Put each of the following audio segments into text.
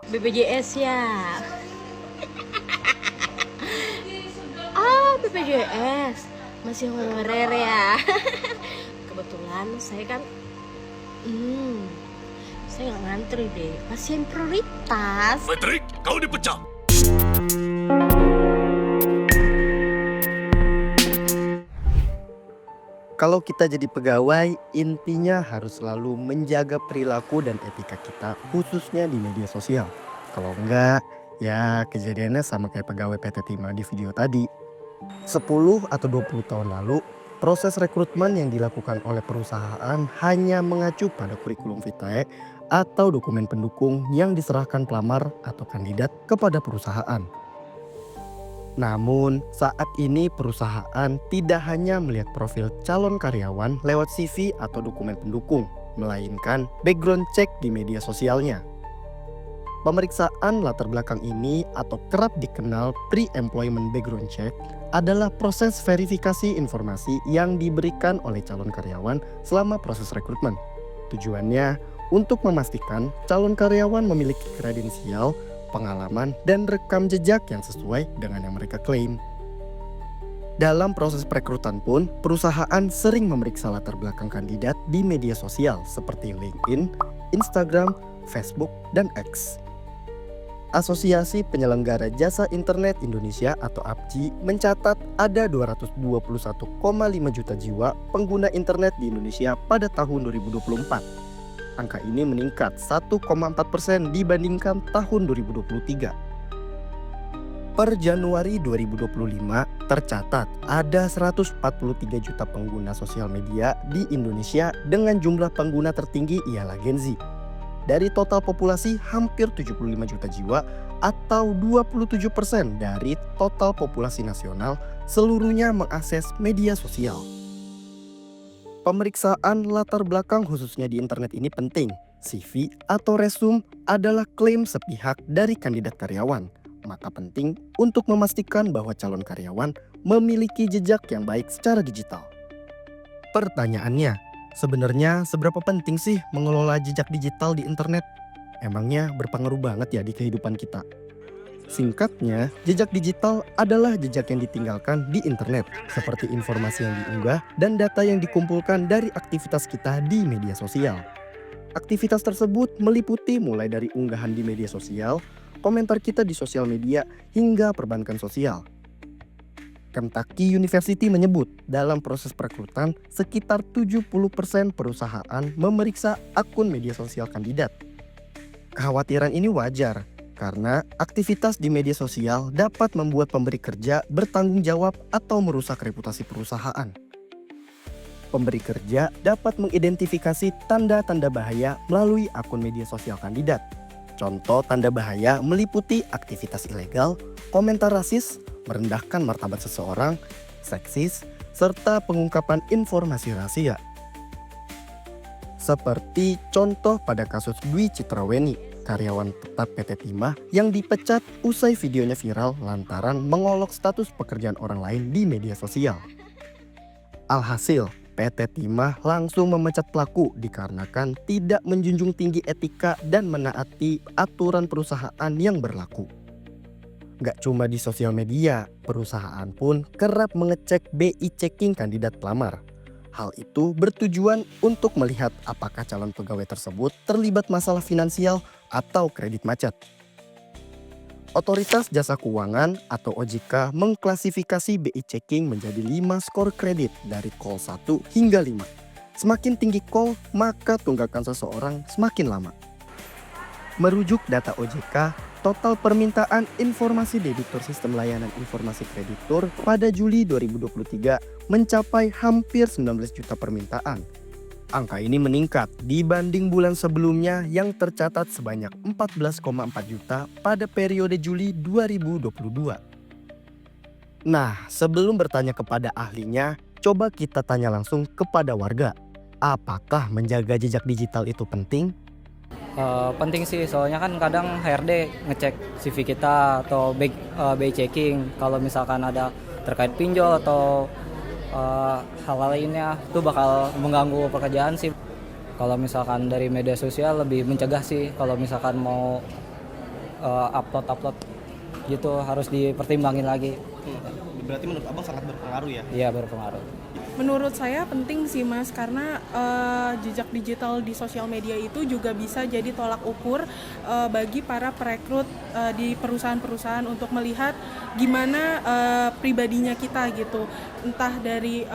BPJS ya. BPJS masih honorer ya. Kebetulan saya kan saya nggak ngantri deh, pasien prioritas. Patrick, kau dipecat. Kalau kita jadi pegawai, intinya harus selalu menjaga perilaku dan etika kita, khususnya di media sosial. Kalau enggak, ya kejadiannya sama kayak pegawai PT Timah di video tadi. 10 atau 20 tahun lalu, proses rekrutmen yang dilakukan oleh perusahaan hanya mengacu pada kurikulum vitae atau dokumen pendukung yang diserahkan pelamar atau kandidat kepada perusahaan. Namun, saat ini perusahaan tidak hanya melihat profil calon karyawan lewat CV atau dokumen pendukung, melainkan background check di media sosialnya. Pemeriksaan latar belakang ini atau kerap dikenal pre-employment background check adalah proses verifikasi informasi yang diberikan oleh calon karyawan selama proses rekrutmen. Tujuannya untuk memastikan calon karyawan memiliki kredensial, pengalaman, dan rekam jejak yang sesuai dengan yang mereka klaim. Dalam proses perekrutan pun, perusahaan sering memeriksa latar belakang kandidat di media sosial seperti LinkedIn, Instagram, Facebook, dan X. Asosiasi Penyelenggara Jasa Internet Indonesia atau APJI mencatat ada 221,5 juta jiwa pengguna internet di Indonesia pada tahun 2024. Angka ini meningkat 1,4% dibandingkan tahun 2023. Per Januari 2025 tercatat ada 143 juta pengguna sosial media di Indonesia dengan jumlah pengguna tertinggi ialah Gen Z. Dari total populasi hampir 75 juta jiwa atau 27% dari total populasi nasional seluruhnya mengakses media sosial. Pemeriksaan latar belakang khususnya di internet ini penting. CV atau resume adalah klaim sepihak dari kandidat karyawan. Maka penting untuk memastikan bahwa calon karyawan memiliki jejak yang baik secara digital. Pertanyaannya, sebenarnya seberapa penting sih mengelola jejak digital di internet? Emangnya berpengaruh banget ya di kehidupan kita? Singkatnya, jejak digital adalah jejak yang ditinggalkan di internet, seperti informasi yang diunggah dan data yang dikumpulkan dari aktivitas kita di media sosial. Aktivitas tersebut meliputi mulai dari unggahan di media sosial, komentar kita di sosial media, hingga perbankan sosial. Kentucky University menyebut dalam proses perekrutan sekitar 70% perusahaan memeriksa akun media sosial kandidat. Kekhawatiran ini wajar, karena aktivitas di media sosial dapat membuat pemberi kerja bertanggung jawab atau merusak reputasi perusahaan. Pemberi kerja dapat mengidentifikasi tanda-tanda bahaya melalui akun media sosial kandidat. Contoh tanda bahaya meliputi aktivitas ilegal, komentar rasis, merendahkan martabat seseorang, seksis, serta pengungkapan informasi rahasia. Seperti contoh pada kasus Dwi Citraweni, karyawan tetap PT Timah yang dipecat usai videonya viral lantaran mengolok status pekerjaan orang lain di media sosial. Alhasil, PT Timah langsung memecat pelaku dikarenakan tidak menjunjung tinggi etika dan menaati aturan perusahaan yang berlaku. Gak cuma di sosial media, perusahaan pun kerap mengecek BI checking kandidat pelamar. Hal itu bertujuan untuk melihat apakah calon pegawai tersebut terlibat masalah finansial atau kredit macet. Otoritas Jasa Keuangan atau OJK mengklasifikasi BI checking menjadi 5 skor kredit dari call 1 hingga 5. Semakin tinggi call, maka tunggakan seseorang semakin lama. Merujuk data OJK, total permintaan informasi debitur sistem layanan informasi kreditur pada Juli 2023 mencapai hampir 19 juta permintaan. Angka ini meningkat dibanding bulan sebelumnya yang tercatat sebanyak 14,4 juta pada periode Juli 2022. Nah, sebelum bertanya kepada ahlinya, coba kita tanya langsung kepada warga. Apakah menjaga jejak digital itu penting? Penting sih, soalnya kan kadang HRD ngecek CV kita atau BI checking. Kalau misalkan ada terkait pinjol atau hal lainnya, itu bakal mengganggu pekerjaan sih. Kalau misalkan dari media sosial lebih mencegah sih, kalau misalkan mau upload gitu, harus dipertimbangin lagi. Berarti menurut abang sangat berpengaruh ya? Iya, berpengaruh. Menurut saya penting sih Mas, karena jejak digital di sosial media itu juga bisa jadi tolak ukur bagi para perekrut di perusahaan-perusahaan untuk melihat gimana pribadinya kita gitu. Entah dari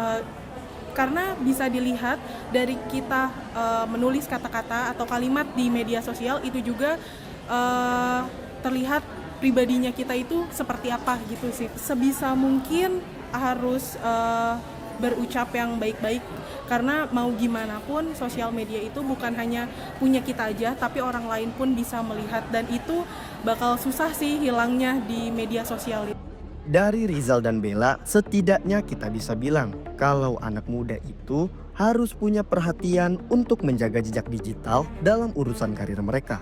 karena bisa dilihat dari kita menulis kata-kata atau kalimat di media sosial itu juga terlihat pribadinya kita itu seperti apa gitu sih. Sebisa mungkin harus berucap yang baik-baik, karena mau gimana pun sosial media itu bukan hanya punya kita aja, tapi orang lain pun bisa melihat, dan itu bakal susah sih hilangnya di media sosial itu. Dari Rizal dan Bella, setidaknya kita bisa bilang kalau anak muda itu harus punya perhatian untuk menjaga jejak digital dalam urusan karir mereka.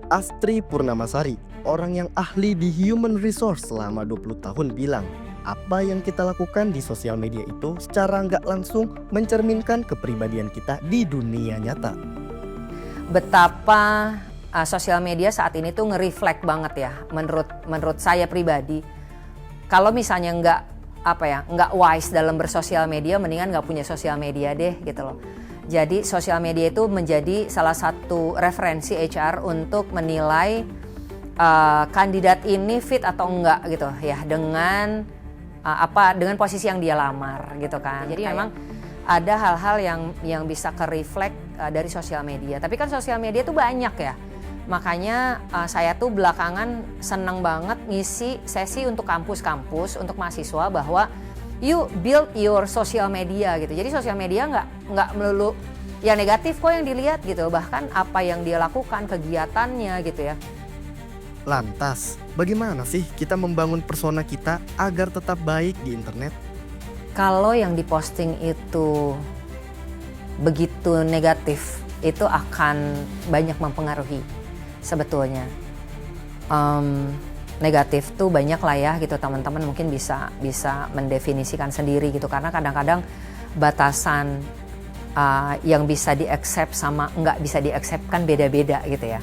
Astri Purnamasari, orang yang ahli di human resource selama 20 tahun bilang, apa yang kita lakukan di sosial media itu secara nggak langsung mencerminkan kepribadian kita di dunia nyata. Betapa sosial media saat ini tuh nge-reflect banget ya, menurut saya pribadi. Kalau misalnya nggak wise dalam bersosial media, mendingan nggak punya sosial media deh gitu loh. Jadi sosial media itu menjadi salah satu referensi HR untuk menilai kandidat ini fit atau enggak gitu ya, dengan posisi yang dia lamar gitu kan. Jadi memang ada hal-hal yang bisa ke-reflect dari sosial media. Tapi kan sosial media tuh banyak ya. Makanya saya tuh belakangan seneng banget ngisi sesi untuk kampus-kampus, untuk mahasiswa, bahwa you build your social media gitu. Jadi sosial media nggak melulu yang negatif kok yang dilihat gitu. Bahkan apa yang dia lakukan, kegiatannya gitu ya. Lantas, bagaimana sih kita membangun persona kita agar tetap baik di internet? Kalau yang diposting itu begitu negatif, itu akan banyak mempengaruhi sebetulnya. Negatif tuh banyak lah ya gitu, teman-teman mungkin bisa mendefinisikan sendiri gitu, karena kadang-kadang batasan yang bisa di-accept sama nggak bisa di-accept kan beda-beda gitu ya.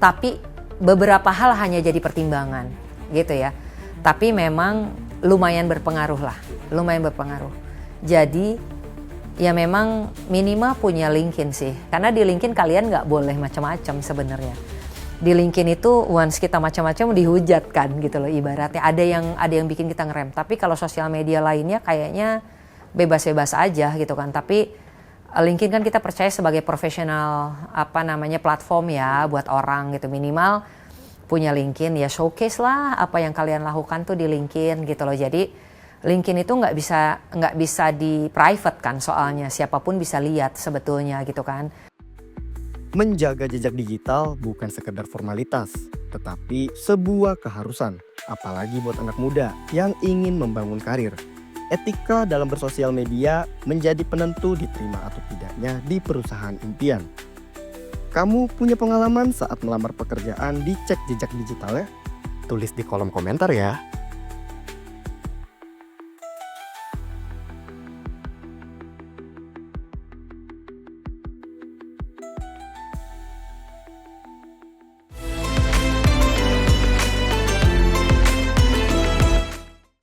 Tapi beberapa hal hanya jadi pertimbangan gitu ya. Tapi memang lumayan berpengaruh lah, lumayan berpengaruh. Jadi ya memang minimal punya LinkedIn sih. Karena di LinkedIn kalian nggak boleh macam-macam sebenarnya. Di LinkedIn itu once kita macam-macam dihujat kan gitu loh ibaratnya. Ada yang bikin kita ngerem. Tapi kalau sosial media lainnya kayaknya bebas-bebas aja gitu kan. Tapi LinkedIn kan kita percaya sebagai profesional platform ya buat orang gitu, minimal punya LinkedIn ya, showcase lah apa yang kalian lakukan tuh di LinkedIn gitu loh. Jadi LinkedIn itu nggak bisa di private kan, soalnya siapapun bisa lihat sebetulnya gitu kan. Menjaga jejak digital bukan sekedar formalitas, tetapi sebuah keharusan, apalagi buat anak muda yang ingin membangun karir. Etika dalam bersosial media menjadi penentu diterima atau tidaknya di perusahaan impian. Kamu punya pengalaman saat melamar pekerjaan dicek jejak digitalnya? Tulis di kolom komentar ya.